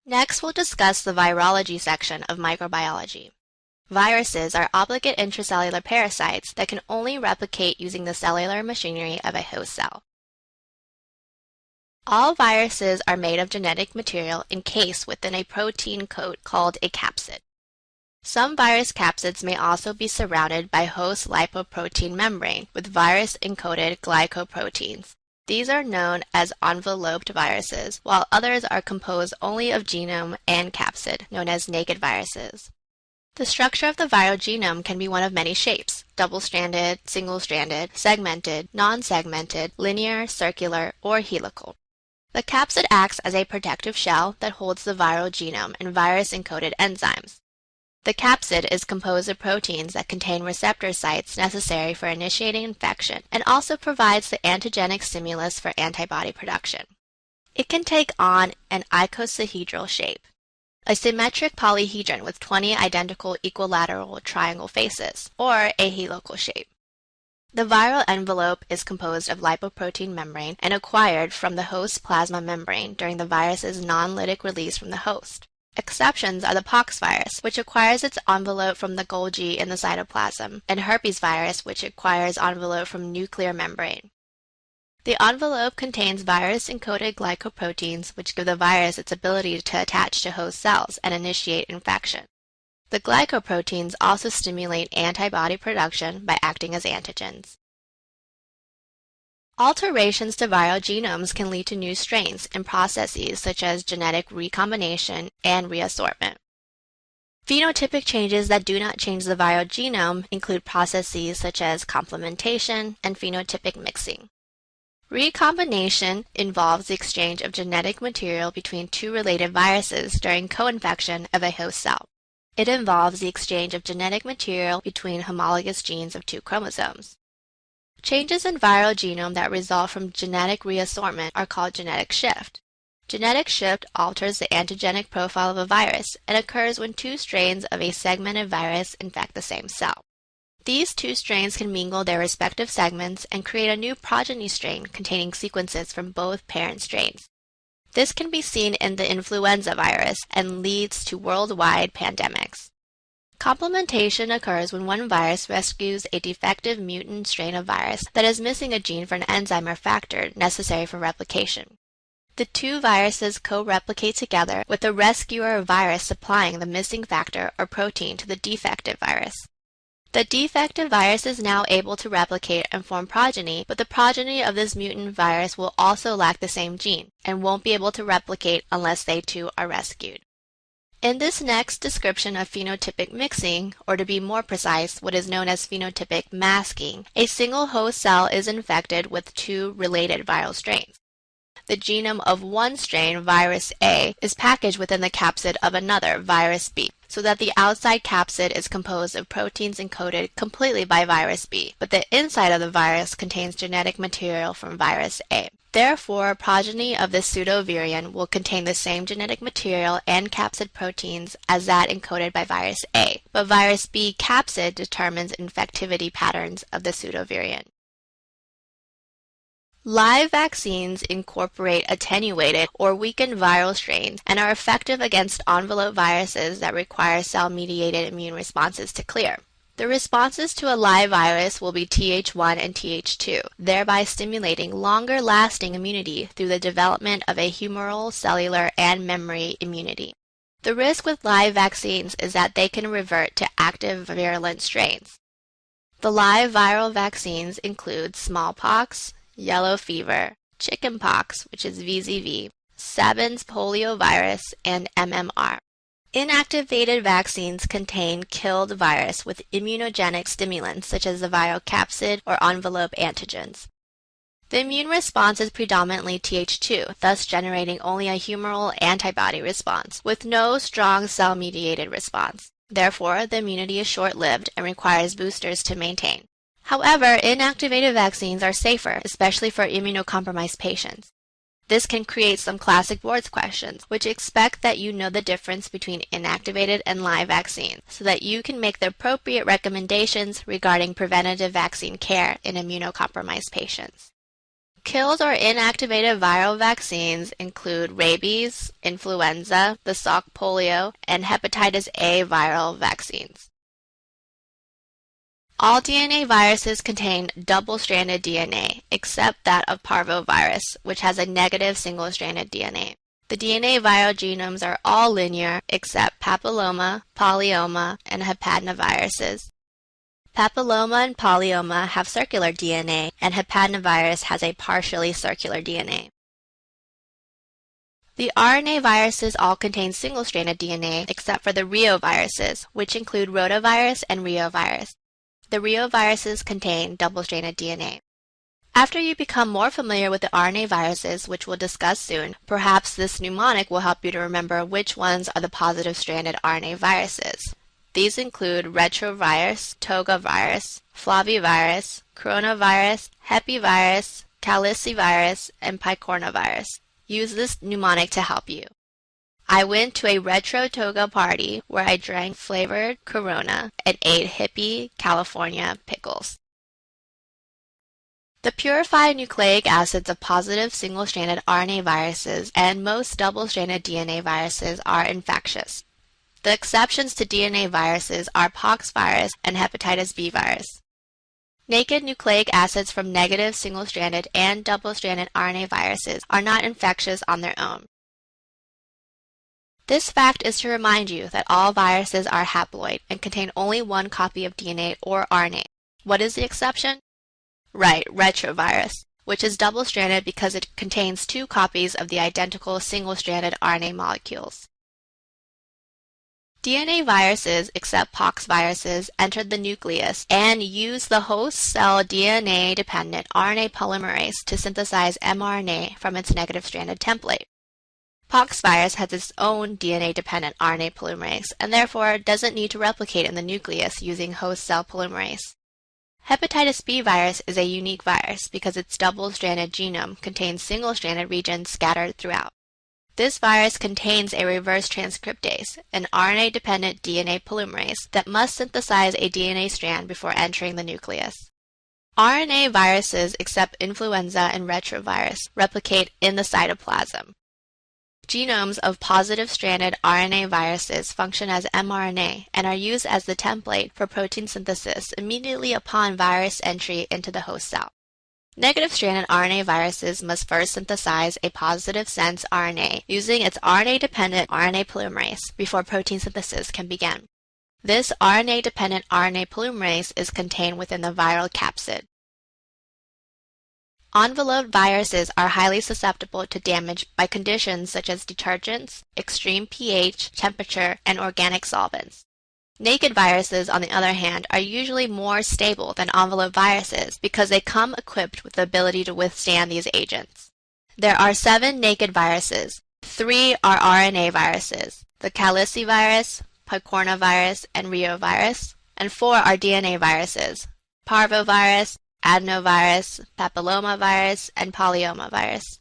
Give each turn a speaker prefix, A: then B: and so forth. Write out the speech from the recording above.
A: Next, we'll discuss the virology section of microbiology. Viruses are obligate intracellular parasites that can only replicate using the cellular machinery of a host cell. All viruses are made of genetic material encased within a protein coat called a capsid. Some virus capsids may also be surrounded by host lipoprotein membrane with virus-encoded glycoproteins. These are known as enveloped viruses, while others are composed only of genome and capsid, known as naked viruses. The structure of the viral genome can be one of many shapes: double-stranded, single-stranded, segmented, non-segmented, linear, circular, or helical. The capsid acts as a protective shell that holds the viral genome and virus-encoded enzymes. The capsid is composed of proteins that contain receptor sites necessary for initiating infection and also provides the antigenic stimulus for antibody production. It can take on an icosahedral shape, a symmetric polyhedron with 20 identical equilateral triangle faces, or a helical shape. The viral envelope is composed of lipoprotein membrane and acquired from the host plasma membrane during the virus's non-lytic release from the host. Exceptions are the pox virus, which acquires its envelope from the Golgi in the cytoplasm, and herpes virus, which acquires envelope from nuclear membrane. The envelope contains virus-encoded glycoproteins, which give the virus its ability to attach to host cells and initiate infection. The glycoproteins also stimulate antibody production by acting as antigens. Alterations to viral genomes can lead to new strains and processes such as genetic recombination and reassortment. Phenotypic changes that do not change the viral genome include processes such as complementation and phenotypic mixing. Recombination involves the exchange of genetic material between two related viruses during co-infection of a host cell. It involves the exchange of genetic material between homologous genes of two chromosomes. Changes in viral genome that result from genetic reassortment are called genetic shift. Genetic shift alters the antigenic profile of a virus and occurs when two strains of a segmented virus infect the same cell. These two strains can mingle their respective segments and create a new progeny strain containing sequences from both parent strains. This can be seen in the influenza virus and leads to worldwide pandemics. Complementation occurs when one virus rescues a defective mutant strain of virus that is missing a gene for an enzyme or factor necessary for replication. The two viruses co-replicate together, with the rescuer virus supplying the missing factor or protein to the defective virus. The defective virus is now able to replicate and form progeny, but the progeny of this mutant virus will also lack the same gene and won't be able to replicate unless they too are rescued. In this next description of phenotypic mixing, or to be more precise, what is known as phenotypic masking, a single host cell is infected with two related viral strains. The genome of one strain, virus A, is packaged within the capsid of another, virus B, so that the outside capsid is composed of proteins encoded completely by virus B, but the inside of the virus contains genetic material from virus A. Therefore, progeny of this pseudovirion will contain the same genetic material and capsid proteins as that encoded by virus A, but virus B capsid determines infectivity patterns of the pseudovirion. Live vaccines incorporate attenuated or weakened viral strains and are effective against envelope viruses that require cell-mediated immune responses to clear. The responses to a live virus will be Th1 and Th2, thereby stimulating longer-lasting immunity through the development of a humoral, cellular, and memory immunity. The risk with live vaccines is that they can revert to active virulent strains. The live viral vaccines include smallpox, yellow fever, chickenpox, which is VZV, Sabin's poliovirus, and MMR. Inactivated vaccines contain killed virus with immunogenic stimulants such as the viral capsid or envelope antigens. The immune response is predominantly Th2, thus generating only a humoral antibody response, with no strong cell-mediated response. Therefore, the immunity is short-lived and requires boosters to maintain. However, inactivated vaccines are safer, especially for immunocompromised patients. This can create some classic boards questions, which expect that you know the difference between inactivated and live vaccines, so that you can make the appropriate recommendations regarding preventative vaccine care in immunocompromised patients. Killed or inactivated viral vaccines include rabies, influenza, the Salk polio, and hepatitis A viral vaccines. All DNA viruses contain double-stranded DNA, except that of parvovirus, which has a negative single-stranded DNA. The DNA viral genomes are all linear except papilloma, polyoma, and hepatinoviruses. Papilloma and polyoma have circular DNA, and hepatinovirus has a partially circular DNA. The RNA viruses all contain single-stranded DNA except for the reoviruses, which include rotavirus and reovirus. The reoviruses contain double-stranded DNA. After you become more familiar with the RNA viruses, which we'll discuss soon, perhaps this mnemonic will help you to remember which ones are the positive-stranded RNA viruses. These include retrovirus, togavirus, flavivirus, coronavirus, hepivirus, calicivirus, and picornavirus. Use this mnemonic to help you. I went to a retro toga party where I drank flavored Corona and ate hippie California pickles. The purified nucleic acids of positive single-stranded RNA viruses and most double-stranded DNA viruses are infectious. The exceptions to DNA viruses are pox virus and hepatitis B virus. Naked nucleic acids from negative single-stranded and double-stranded RNA viruses are not infectious on their own. This fact is to remind you that all viruses are haploid and contain only one copy of DNA or RNA. What is the exception? Right, retrovirus, which is double-stranded because it contains two copies of the identical single-stranded RNA molecules. DNA viruses, except pox viruses, enter the nucleus and use the host cell DNA-dependent RNA polymerase to synthesize mRNA from its negative-stranded template. Pox virus has its own DNA-dependent RNA polymerase and therefore doesn't need to replicate in the nucleus using host cell polymerase. Hepatitis B virus is a unique virus because its double-stranded genome contains single-stranded regions scattered throughout. This virus contains a reverse transcriptase, an RNA-dependent DNA polymerase that must synthesize a DNA strand before entering the nucleus. RNA viruses, except influenza and retrovirus, replicate in the cytoplasm. Genomes of positive-stranded RNA viruses function as mRNA and are used as the template for protein synthesis immediately upon virus entry into the host cell. Negative-stranded RNA viruses must first synthesize a positive-sense RNA using its RNA-dependent RNA polymerase before protein synthesis can begin. This RNA-dependent RNA polymerase is contained within the viral capsid. Enveloped viruses are highly susceptible to damage by conditions such as detergents, extreme pH, temperature, and organic solvents. Naked viruses, on the other hand, are usually more stable than enveloped viruses because they come equipped with the ability to withstand these agents. There are 7 naked viruses. 3 are RNA viruses, the calicivirus, picornavirus, and reovirus, and 4 are DNA viruses, parvovirus, adenovirus, papillomavirus, and polyomavirus.